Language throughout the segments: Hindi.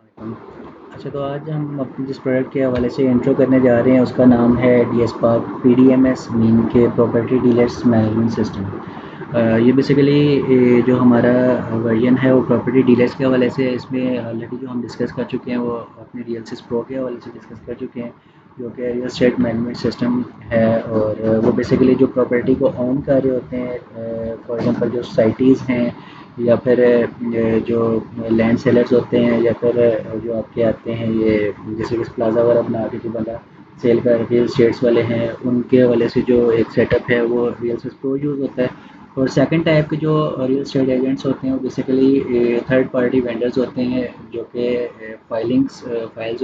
अच्छा, तो आज हम अपने जिस प्रोडक्ट के हवाले से इंट्रो करने जा रहे हैं उसका नाम है DSpark PDMS मीन के प्रॉपर्टी डीलर्स मैनेजमेंट सिस्टम। ये बेसिकली जो हमारा वर्जन है वो प्रॉपर्टी डीलर्स के हवाले से है। इसमें ऑलरेडी जो हम डिस्कस कर चुके हैं वो अपने रियलसिस प्रो के हवाले से डिस्कस कर चुके हैं, जो कि रियल एस्टेट मैनेजमेंट सिस्टम है। और वो बेसिकली जो प्रॉपर्टी को ओन कर रहे होते हैं, फॉर एग्जांपल जो सोसाइटीज़ हैं या फिर जो लैंड सेलर्स होते हैं या फिर जो आपके आते हैं ये जैसे कि प्लाजा वगैरह बना के जो बंदा सेल कर रियल स्टेट्स वाले हैं, उनके हवाले से जो एक सेटअप है वो रियल एस्टेट प्रो यूज़ होता है। और सेकंड टाइप के जो रियल एस्टेट एजेंट्स होते हैं वो बेसिकली थर्ड पार्टी वेंडर्स होते हैं, जो कि फाइल्स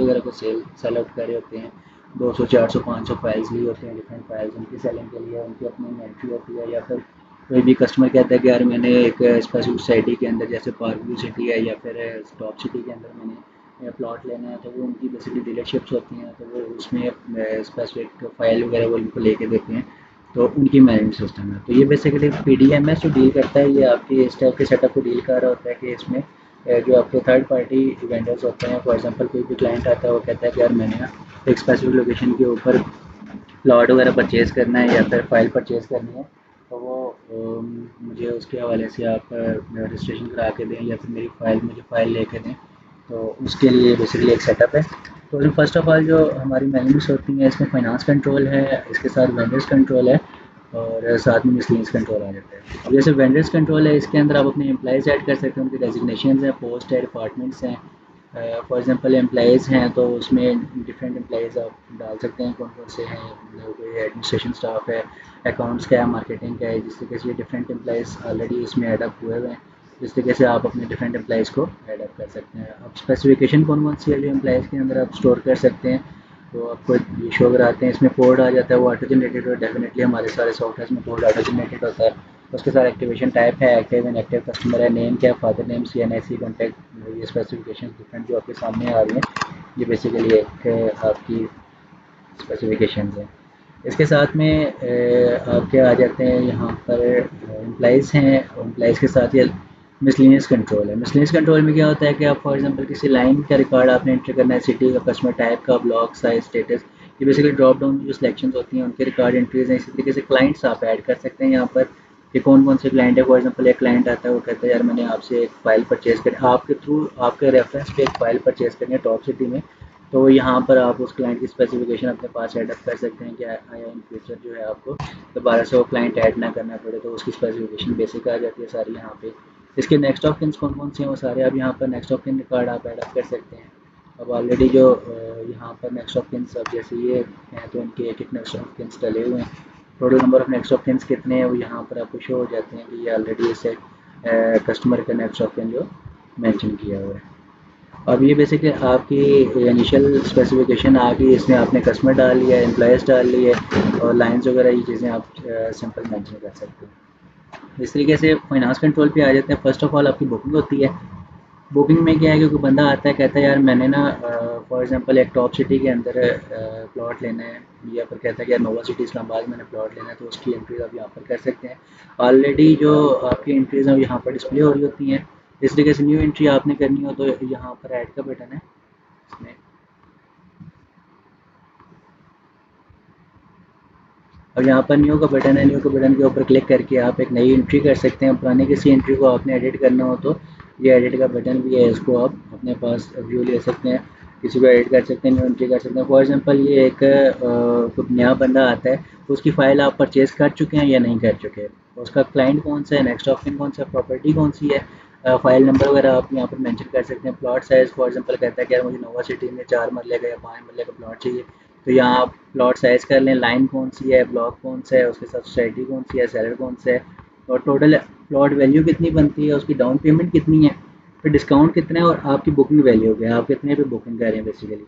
वगैरह को सेल आउट कर रहे होते हैं। 200 400 500 फाइल्स ली होते हैं, डिफरेंट फाइल्स उनकी सेलिंग के लिए उनकी अपनी इन्वेंट्री होती है। या फिर कोई भी कस्टमर कहता है कि यार मैंने एक स्पेसिफिक सोसाइटी के अंदर जैसे पार्क व्यू सिटी है या फिर टॉप सिटी के अंदर मैंने प्लॉट लेना है, तो वो उनकी बेसिकली डीलरशिप्स होती हैं, तो वो उसमें स्पेसिफिक फाइल वगैरह वो उनको लेके देते हैं। तो उनकी मैनेजमेंट सिस्टम है। तो ये बेसिकली PDMS जो डील करता है, ये आपकी इस टाइप के सेटअप को डील कर रहा होता है कि इसमें जो आपके थर्ड पार्टी वेंडर्स होते हैं, फॉर एग्जांपल कोई भी क्लाइंट आता है वो कहता है कि यार मैंने ना एक स्पेसिफिक लोकेशन के ऊपर प्लॉट वगैरह परचेज़ करना है या फिर फाइल परचेज़ करनी है, तो वो मुझे उसके हवाले से आप रजिस्ट्रेशन करा के दें या फिर मेरी मुझे फ़ाइल लेके दें। तो उसके लिए बेसिकली एक सेटअप है। तो इसमें फ़र्स्ट ऑफ़ ऑल जो हमारी मैनेजमेंट्स होती हैं, इसमें फाइनेंस कंट्रोल है, इसके साथ वेंडर्स कंट्रोल है और साथ में मिसलेनियस कंट्रोल आ जाता है। अब जैसे वेंडर्स कंट्रोल है, इसके अंदर आप अपने एम्प्लॉइज़ ऐड कर सकते हैं, उनके डेजिग्नेशंस हैं, पोस्ट है, डिपार्टमेंट्स हैं। फॉर एग्जांपल एम्प्लॉइज़ हैं तो उसमें डिफरेंट एम्प्लॉइज़ आप डाल सकते हैं, कौन कौन से हैं। कोई एडमिनिस्ट्रेशन स्टाफ है, अकाउंट्स का है, मार्केटिंग का है, जिस तरीके से डिफरेंट एम्प्लॉइज़ ऑलरेडी इसमें एडअप हुए हुए हैं, जिस तरीके से आप अपने डिफरेंट एम्प्लॉइज़ को एडअप कर सकते हैं। अब स्पेसिफिकेशन कौन कौन सी है जो एम्प्लॉइज़ के अंदर आप स्टोर कर सकते हैं, तो आपको ये शो कराते हैं। इसमें कोड आ जाता है, वो ऑटो जनरेटेड और डेफिनेटली हमारे सारे सॉफ्टवेयर में कोड ऑटो जनरेटेड होता है। उसके साथ एक्टिवेशन टाइप है, एक्टिव एंड एक्टिव कस्टमर है, नेम क्या है, फादर नेम, CNIC कॉन्टैक्ट, ये स्पेसिफिकेशन डिफरेंट जो आपके सामने आ रही हैं, ये बेसिकली एक आपकी स्पेसिफिकेशन है। इसके साथ में आपके आ जाते हैं यहाँ पर एम्प्लॉइज़ हैं, एम्प्लॉइज़ के साथ ये मिसलेनियस कंट्रोल है। मिसलेनियस कंट्रोल में क्या होता है कि आप फॉर एग्जांपल किसी लाइन का रिकॉर्ड आपने एंटर करना है, सिटी का, कस्टमर टाइप का, ब्लॉक साइज, स्टेटस, ये बेसिकली ड्रॉप डाउन जो सिलेक्शंस होती हैं उनके रिकॉर्ड एंट्रीज हैं। इसी तरीके से क्लाइंट्स आप ऐड कर सकते हैं यहाँ पर कि कौन कौन से क्लाइंट है। फॉर एग्जांपल एक क्लाइंट आता है, वो कहता है यार मैंने आपसे एक फ़ाइल परचेज़ करी, आपके थ्रू आपके रेफरेंस पे एक फ़ाइल परचेज़ करनी है टॉप सिटी में, तो यहाँ पर आप उस क्लाइंट की स्पेसिफिकेशन अपने पास ऐड अप कर सकते हैं कि आया इन फ्यूचर जो है आपको दोबारा से वो क्लाइंट ऐड ना करना पड़े, तो उसकी स्पेसिफिकेशन बेसिक आ जाती है सारी यहाँ पे। इसके नेक्स्ट ऑफ किन्स कौन कौन से हैं वो सारे आप यहाँ पर नेक्स्ट ऑफ किन रिकॉर्ड आप ऐड अप कर सकते हैं। अब ऑलरेडी जो यहाँ पर नेक्स्ट ऑफ किन्स अब जैसे ये हैं तो इनके एक एक नेक्स्ट ऑफ किन्स डले हुए हैं। Total number of next of Keynes कितने हैं वो यहाँ पर आपको शो हो जाते हैं कि ये ऑलरेडी इसे कस्टमर का नेक्स्ट ऑफ किन जो मैंशन किया हुआ है। अब ये बेसिकली आपकी इनिशियल स्पेसिफिकेशन आ गई, इसमें आपने कस्टमर डाल लिया, एम्प्लॉयज़ डाल लिए और लाइन्स वगैरह ये चीज़ें आप सिंपल मेंशन कर सकते हैं। इस तरीके से फाइनेंस कंट्रोल पे आ जाते हैं। फर्स्ट ऑफ ऑल आपकी बुकिंग होती है। बुकिंग में क्या है कि कोई बंदा आता है, कहता है यार मैंने ना फॉर एग्जांपल एक टॉप सिटी के अंदर प्लॉट लेना है, या फिर कहता है कि यार नोवा सिटी इस्लामाबाद मैंने प्लॉट लेना है, तो उसकी एंट्रीज आप यहाँ पर कर सकते हैं। ऑलरेडी जो आपकी एंट्रीज हैं वो यहाँ पर डिस्प्ले हो रही होती हैं। इस तरीके से न्यू एंट्री आपने करनी हो तो यहाँ पर ऐड का बटन है, इसमें और यहाँ पर न्यू का बटन है। न्यू के बटन के ऊपर क्लिक करके आप एक नई एंट्री कर सकते हैं। पुरानी किसी एंट्री को आपने एडिट करना हो तो ये एडिट का बटन भी है, इसको आप अपने पास व्यू ले सकते हैं, किसी को एडिट कर सकते हैं, न्यू एंट्री कर सकते हैं। फॉर एग्जांपल ये एक कोई नया बंदा आता है, उसकी फ़ाइल आप परचेज़ कर चुके हैं या नहीं कर चुके, उसका क्लाइंट कौन सा है, नेक्स्ट ऑफ किन कौन सा, प्रॉपर्टी कौन सी है, फ़ाइल नंबर वगैरह आप यहाँ पर मेंशन कर सकते हैं। प्लॉट साइज़ फॉर एग्जांपल कहता है कि यार मुझे नोवा सिटी में 4 मरले का या 5 मरले का प्लॉट चाहिए, तो यहाँ आप प्लॉट साइज़ कर लें, लाइन कौन सी है, ब्लॉक कौन सा है, उसके साथ सोसाइटी कौन सी है, सेलर कौन सा है, और टोटल प्लॉट वैल्यू कितनी बनती है, उसकी डाउन पेमेंट कितनी है, फिर डिस्काउंट कितना है और आपकी बुकिंग वैल्यू क्या है, आप कितने पे बुकिंग कर रहे हैं बेसिकली।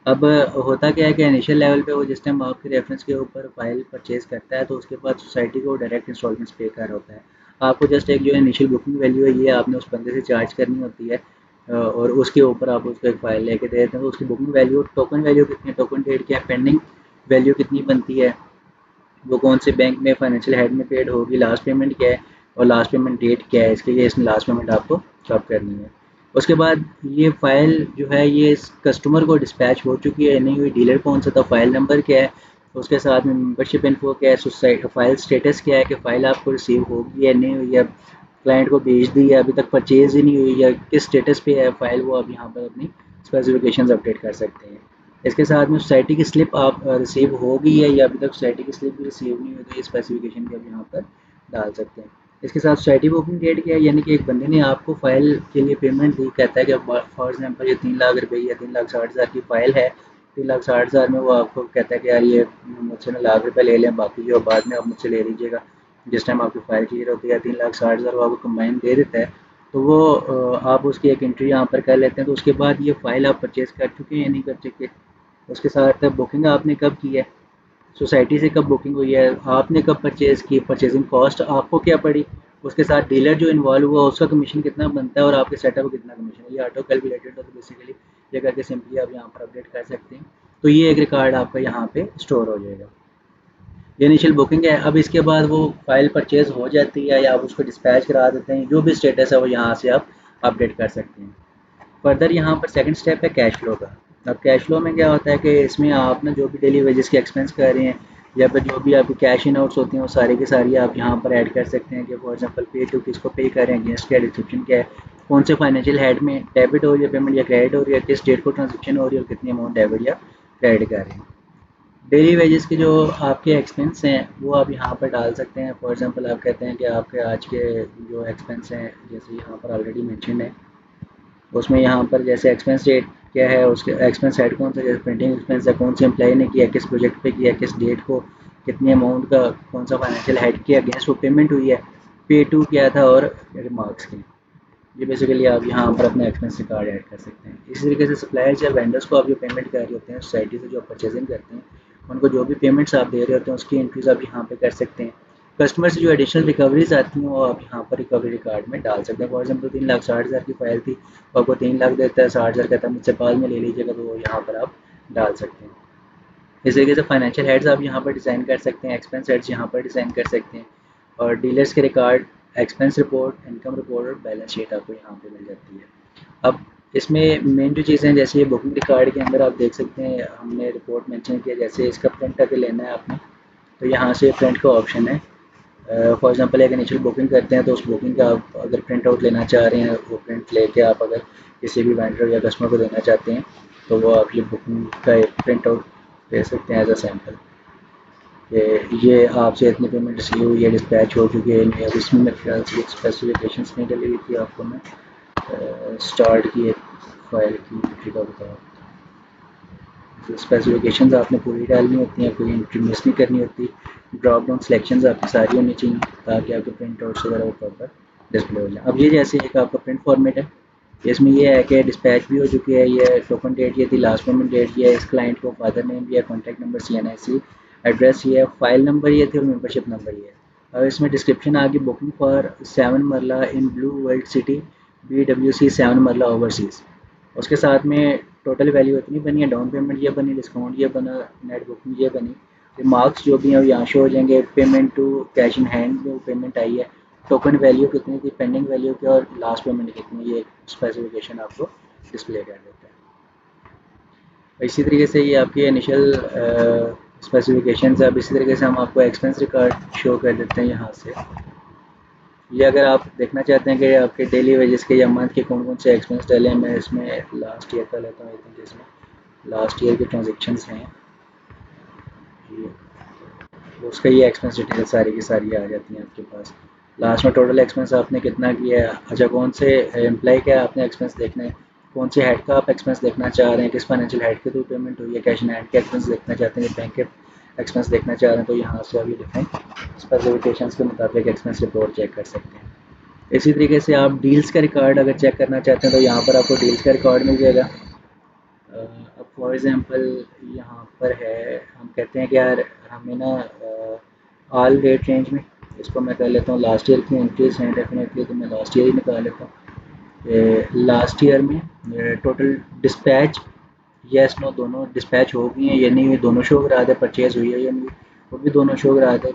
अब होता क्या है कि इनिशियल लेवल पे वो जिस टाइम आपके रेफरेंस के ऊपर फाइल परचेज़ करता है तो उसके बाद सोसाइटी को डायरेक्ट इंस्टॉलमेंट्स पे कर होता है। आपको जस्ट एक जो इनिशियल बुकिंग वैल्यू है ये आपने उस बंदे से चार्ज करनी होती है, और उसके ऊपर आप उसको एक फ़ाइल लेके दे देते हैं, तो उसकी बुकिंग वैल्यू, टोकन वैल्यू कितनी है, टोकन डेट क्या है, पेंडिंग वैल्यू कितनी बनती है, वो कौन से बैंक में फाइनेंशियल हेड में पेड होगी, लास्ट पेमेंट क्या है और लास्ट पेमेंट डेट क्या है, इसके लिए इसमें लास्ट पेमेंट आपको कब करनी है। उसके बाद ये फ़ाइल जो है ये इस कस्टमर को डिस्पैच हो चुकी है या नहीं हुई, डीलर कौन सा था, फ़ाइल नंबर क्या है, उसके साथ में मेंबरशिप इन्फो क्या है, सोसाइटी फ़ाइल स्टेटस क्या है कि फ़ाइल आपको रिसीव होगी या नहीं हुई, या क्लाइंट को भेज दी है अभी तक परचेज़ ही नहीं हुई, या किस स्टेटस पे है फ़ाइल, वो आप यहाँ पर अपनी स्पेसिफिकेशंस अपडेट कर सकते हैं। इसके साथ में सोसाइटी की स्लिप आप रिसीव होगी है या अभी तक सोसाइटी की स्लिप भी रिसीव नहीं हुई, तो ये स्पेसिफिकेशन भी आप यहाँ पर डाल सकते हैं। इसके साथ सोसाइटी बुकिंग डेट क्या है, यानी कि एक बंदे ने आपको फ़ाइल के लिए पेमेंट दी, कहता है कि फॉर एग्जांपल ये 3 लाख रुपए या 3,60,000 की फ़ाइल है, 3,60,000 में वो आपको कहता है कि यार ये मुझसे ना लाख रुपए ले लें, बाकी जो बाद में आप मुझसे ले लीजिएगा जिस टाइम आपकी फ़ाइल क्लियर होती है, 3,60,000 वो आपको कंबाइन दे देता है, तो वो आप उसकी एक एंट्री यहाँ पर कर लेते हैं। तो उसके बाद ये फ़ाइल आप परचेज़ कर चुके हैं या नहीं कर चुके, उसके साथ बुकिंग आपने कब की है, सोसाइटी से कब बुकिंग हुई है, आपने कब परचेज़ की, परचेजिंग कॉस्ट आपको क्या पड़ी, उसके साथ डीलर जो इन्वॉल्व हुआ उसका कमीशन कितना बनता है और आपके सेटअप का कितना कमीशन है, ये ऑटो कैलकुलेटेड है, तो बेसिकली ये करके सिंपली आप यहाँ पर अपडेट कर सकते हैं। तो ये एक रिकॉर्ड आपका यहाँ पे स्टोर हो जाएगा। ये इनिशियल बुकिंग है। अब इसके बाद वो फाइल परचेज़ हो जाती है या आप उसको डिस्पैच करा देते हैं, जो भी स्टेटस है वो यहाँ से आप अपडेट कर सकते हैं। फर्दर यहाँ पर सेकंड स्टेप है कैश फ्लो का। अब कैश फ्लो में क्या होता है कि इसमें आप ना जो भी डेली वेजेस के एक्सपेंस कर रहे हैं या फिर जो भी आपकी कैश इन आउट्स होती हैं वो सारी की सारी आप यहाँ पर ऐड कर सकते हैं कि फॉर एग्जांपल पे टू किसको पे कर रहे हैं, अगेंस्ट क्या, डिस्क्रिप्शन क्या है, कौन से फाइनेंशियल हेड में डेबिट हो रही है पेमेंट या क्रेडिट हो रही है, किस डेट को ट्रांजेक्शन हो रही है और कितनी अमाउंट डेबिट या क्रेडिट कर रहे हैं। डेली वेजेस के जो आपके एक्सपेंस हैं वो आप यहाँ पर डाल सकते हैं। फॉर एग्जांपल आप कहते हैं कि आपके आज के जो एक्सपेंस हैं जैसे यहाँ पर ऑलरेडी मेंशन है, उसमें यहाँ पर जैसे एक्सपेंस रेट क्या है, उसके एक्सपेंस हेड कौन सा, जैसे प्रिंटिंग एक्सपेंस है, कौन से एम्प्लॉय ने किया, किस प्रोजेक्ट पे किया, किस डेट को, कितनी अमाउंट का कौन सा फाइनेंशियल हेड के अगेंस्ट वो पेमेंट हुई है, पे टू क्या था और रिमार्क्स के। ये बेसिकली आप यहाँ पर अपना एक्सपेंस रिकॉर्ड ऐड कर सकते हैं। इसी तरीके से सप्लायर्स या वेंडर्स को आप जो पेमेंट कर रहे होते हैं सोसाइटी से, जो आप परचेजिंग करते हैं, उनको जो भी पेमेंट्स आप दे रहे होते हैं उसकी एंट्रीज आप यहाँ पे कर सकते हैं। कस्टमर से जो एडिशनल रिकवरीज आती हैं वो आप यहाँ पर रिकवरी रिकॉर्ड में डाल सकते हैं। फॉर एग्जाम्पल 3,60,000 की फ़ाइल थी, वो आपको 3 लाख देता है, 60,000 कहता है मुझसे बाद में ले लीजिएगा, तो वो यहाँ पर आप डाल सकते हैं। इस तरीके से फाइनेंशियल हेड्स आप यहाँ पर डिज़ाइन कर सकते हैं, एक्सपेंस हेड्स यहाँ पर डिज़ाइन कर सकते हैं, और डीलर्स के record, expense report, income report और बैलेंस शीट आपको यहाँ पे मिल जाती है। अब इसमें मेन जो चीज़ें हैं जैसे ये बुकिंग रिकॉर्ड के अंदर आप देख सकते हैं हमने रिपोर्ट मेंशन किया, जैसे इसका प्रिंट करके लेना है आपने, तो यहाँ से प्रिंट का ऑप्शन है। फॉर एग्जांपल एक इनिशियल बुकिंग करते हैं तो उस बुकिंग का आप अगर प्रिंट आउट लेना चाह रहे हैं, वो प्रिंट लेके आप अगर किसी भी वेंडर या कस्टमर को देना चाहते हैं तो वो आप ये बुकिंग का एक प्रिंट आउट दे सकते हैं एज अ सैम्पल, ये आपसे इतनी पेमेंट रिसीव हुई है, डिस्पैच हो चुकी है नहीं। अब इसमें मेरे ख्याल से स्पेसिफिकेशंस नहीं डली हुई थी, आपको मैं स्टार्ट की एक फ़ाइल की एंट्री का बताऊँ। तो स्पेसिफिकेशंस आपने पूरी डालनी होती हैं, कोई एंट्री मिस नहीं करनी होती। ड्रॉप डाउन सिलेक्शंस आपकी सारी होनी चाहिए ताकि आपके प्रिंट आउट्स वगैरह वो प्रॉपर डिस्प्ले हो जाए। अब ये जैसे एक आपका प्रिंट फॉर्मेट है, इसमें ये है कि डिस्पैच भी हो चुकी है, ये टोकन डेट ये थी, लास्ट पेमेंट डेट ये है, इस क्लाइंट को फादर नेम भी है, कॉन्टैक्ट नंबर CNIC, एड्रेस ये है, फाइल नंबर ये थी और मेंबरशिप नंबर ये है। और इसमें डिस्क्रिप्शन आ गई, बुकिंग फॉर 7 मरला in blue world city BWC 7 मरला ओवरसीज़। उसके साथ में टोटल वैल्यू इतनी बनी है, डाउन पेमेंट ये बनी, डिस्काउंट ये बना, नेट बुकिंग ये बनी, मार्क्स जो भी हैं वो यहाँ शो हो जाएंगे, payment to cash in hand जो पेमेंट आई है, टोकन वैल्यू कितनी थी, पेंडिंग वैल्यू क्या और लास्ट पेमेंट कितनी, ये स्पेसिफिकेशन आपको डिस्प्ले कर देता है। इसी तरीके से ये आपकी इनिशियल स्पेसिफिकेशन है। अब इसी तरीके से हम आपको एक्सपेंस रिकॉर्ड शो कर देते हैं यहाँ से। ये अगर आप देखना चाहते हैं कि आपके डेली वेजेस के या मंथ के कौन कौन से एक्सपेंस डले हैं, मैं इसमें लास्ट ईयर का लेता हूँ, जिसमें लास्ट ईयर के ट्रांजेक्शन्स हैं, उसका ये एक्सपेंस डिटेल सारी की सारी आ जाती हैं आपके पास। लास्ट में टोटल एक्सपेंस आपने कितना किया है, अच्छा कौन से एम्प्लॉय का आपने एक्सपेंस देखना है, कौन से हेड का आप एक्सपेंस देखना चाह रहे हैं, किस फाइनेंशियल हेड के थ्रू पेमेंट हुई है, कैश इन हैंड के एक्सपेंस देखना चाहते हैं, बैंक के एक्सपेंस देखना चाह रहे हैं, तो यहाँ से अभी डिफरेंट स्पेसिफिकेशंस के मुताबिक एक्सपेंस रिपोर्ट चेक कर सकते हैं। इसी तरीके से आप डील्स का रिकॉर्ड अगर चेक करना चाहते हैं तो यहाँ पर आपको डील्स का रिकॉर्ड मिल जाएगा। अब फॉर एग्ज़ाम्पल यहाँ पर है, हम कहते हैं कि यार हमें ना ऑल डेट रेंज में, इसको मैं कर लेता हूँ, लास्ट ईयर की एंट्रीज हैं डेफिनेटली, तो मैं लास्ट ईयर ही निकाल लेता हूँ। लास्ट ईयर में टोटल डिस्पैच येस नो दोनों डिस्पैच हो गई हैं या नहीं हुई, दोनों शो करा दे, परचेज हुई है या नहीं वो भी दोनों शो करा दे।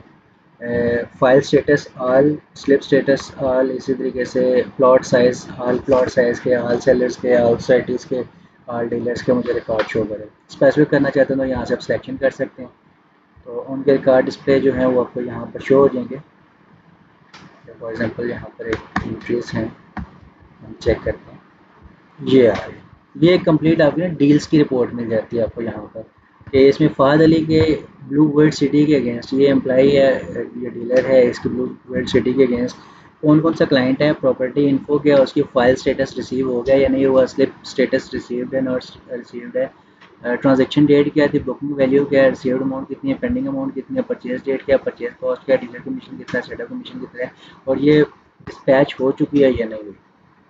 File status all, slip status all, इसी तरीके से plot size all, plot size के ऑल, सेलर्स के ऑल, सोसाइटीज़ के ऑल, डीलर्स के मुझे रिकॉर्ड शो करें। स्पेसिफिक करना चाहते हैं तो यहाँ से आप सिलेक्शन कर सकते हैं, तो उनके रिकॉर्ड डिस्प्ले जो है वो आपको यहाँ पर शो हो जाएंगे। फॉर एग्जांपल यहाँ पर एक एंट्रीज हैं, हम चेक करते हैं, ये आ रही है। ये कंप्लीट आपकी ना डील्स की रिपोर्ट मिल जाती है आपको यहाँ पर, कि इसमें फ़ाद अली के ब्लू वर्ल्ड सिटी के अगेंस्ट, ये एम्प्लॉई है, ये डीलर है, इसके ब्लू वर्ल्ड सिटी के अगेंस्ट कौन कौन सा क्लाइंट है, प्रॉपर्टी इन्फो क्या, उसकी फ़ाइल स्टेटस रिसीव हो गया या नहीं हुआ, स्लिप स्टेटस रिसीव्ड है नॉट रिसीव्ड है, ट्रांजैक्शन डेट क्या थी, बुकिंग वैल्यू क्या है, रिसीव्ड अमाउंट कितनी है, पेंडिंग अमाउंट कितनी है, परचेज डेट क्या, परचेज कॉस्ट क्या, डीलर कमीशन कितना है, सेटअप कमीशन कितना है, और ये डिस्पैच हो चुकी है या नहीं हुई।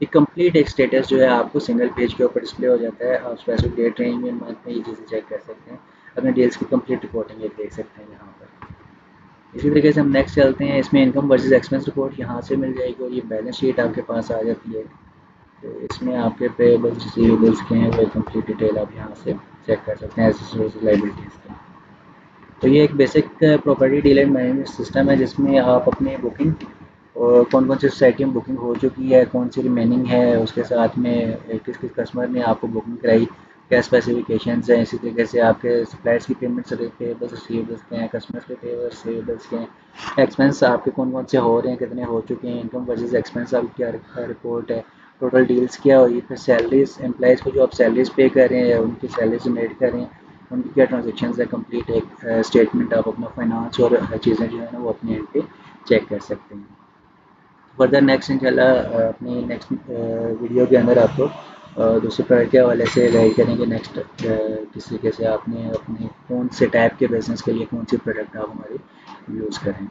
ये कंप्लीट एक स्टेटस जो है आपको सिंगल पेज के ऊपर डिस्प्ले हो जाता है। आप स्पेसिफिक डेट, रेंज में, मंथ में ये चीज़ें चेक कर सकते हैं, अपने डील्स की कंप्लीट रिपोर्टिंग एक देख सकते हैं यहाँ पर। इसी तरीके से हम नेक्स्ट चलते हैं, इसमें इनकम वर्सेस एक्सपेंस रिपोर्ट यहाँ से मिल जाएगी और ये बैलेंस शीट आपके पास आ जाती है। तो इसमें आपके पेएबल्स, रिसीवेबल्स के हैं वो कंप्लीट डिटेल आप यहाँ से चेक कर सकते हैं, एसेट्स वर्सेस लायबिलिटीज़ के। तो ये एक basic property dealer management system है जिसमें आप अपनी बुकिंग और कौन कौन सी सोसाइटी में बुकिंग हो चुकी है, कौन सी रिमेनिंग है, उसके साथ में किस किस कस्टमर ने आपको बुकिंग कराई, क्या स्पेसिफिकेशंस हैं, इसी तरीके से आपके सप्लायर्स की पेमेंट्स, पेबल्स, रिसीवेबल्स के हैं, कस्टमर्स के पेबल्स, रिसीवेबल्स के हैं, एक्सपेंस आपके कौन कौन से हो रहे हैं, कितने हो चुके हैं, इनकम वर्सेस एक्सपेंस आपकी क्या रिपोर्ट है, टोटल डील्स क्या हुई, फिर सैलरीज, एम्प्लॉयज़ को जो आप सैलरीज पे कर रहे हैं या उनकी सैलरी जनरेट कर रहे हैं, उनकी क्या ट्रांजेक्शन है, कंप्लीट एक स्टेटमेंट आप अपना फाइनेंस और चीज़ें जो है ना वो अपने एंड पे चेक कर सकते हैं। फर्दर नेक्स्ट इंशाल्लाह अपनी नेक्स्ट वीडियो के अंदर आपको दूसरे प्रोडक्ट के हवाले से गाइड करेंगे। नेक्स्ट किस तरीके से आपने अपने कौन से टाइप के बिज़नेस के लिए कौन सी प्रोडक्ट आप हमारी यूज़ करें।